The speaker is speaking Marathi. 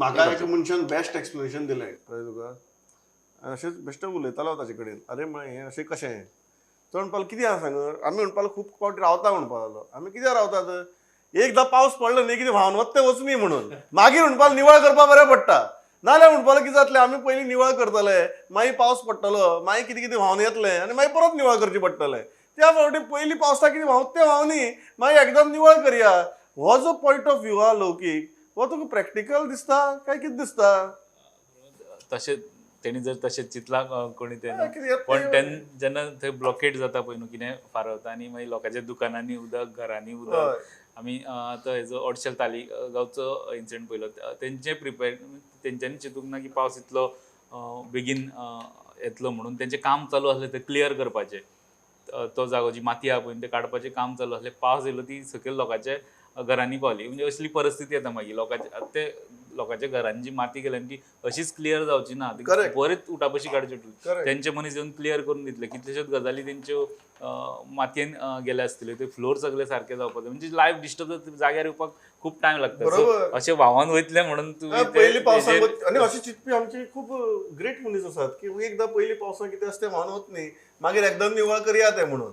म्हाका एका मनशान बेस्ट एक्सप्लेनेशन दिलें कळ्ळें तुका अशेंच बेश्टे उलयतालो ताचे कडेन अरे हें अशें कशें तो म्हणपालो कितें आहा सांग आमी म्हणपालो खूब फावटी रावता म्हणपा लागलो आमी कित्याक रावतात एकदां पावस पडलो न्ही कितें व्हांवन वता तें वचनी म्हणून मागीर म्हणपालो निवळ करपा बरें पडटा नाल्यार म्हणपालो कितें जातलें आमी पयलीं निवळ करतले मागीर पावस पडटलो मागीर कितें कितें व्हांवन येतलें आनी मागीर परत निवळ करचें पडटलें त्या फावटी पयलीं पावसाक कितें व्हांवता तें व्हांवनी मागीर एकदम निवळ करया हो जो पॉयंट ऑफ व्यू आहा लौकीक हो तुका प्रॅक्टिकल दिसता काय कितें दिसता तशें तेणी जर तशें चिंतलां कोणी तेन्ना कितें पण जेन्ना थंय ब्लॉकेट जाता पळय न्हू कितें फारवता आनी मागीर लोकांच्या दुकानांनी उदक घरांनी उदक आमी आतां हेजो अडशेल तालिगांवचो इन्सिडंट पयलो तेंचे प्रिपेर तेंच्यांनी चिंतूंक ना की पावस इतलो बेगीन येतलो म्हणून तेंचें काम चालू आसलें तें क्लियर करपाचें तो जागो जी माती आहा पळय तें काडपाचें काम चालू आसलें पावस येयलो ती सकयल लोकांच्या घरांनी पावली म्हणजे असली परिस्थिती येता मागीर लोकांच्या घरांनी जी माती गेल्या ती अशीच क्लियर जावची ना बरेच उठाबशी काडच्यो तेंचे मनीस येवन क्लियर करून दितले कितल्योश्योच गजाली तेंच्यो मातयेन गेल्या आसतल्यो ते फ्लोर सगळे सारके जावपाक म्हणजे लायफ डिस्टर्ब जाग्यार येवपाक खूप टायम लागता अशें व्हांवन वयतले म्हणून पयलीं पावसाक आनी अशें चिंतपी आमचे खूब ग्रेट मनीस आसात की एकदां पयलीं पावसाक कितें आसता तें व्हांवन वच न्ही मागीर एकदम निवळ करया तें म्हणून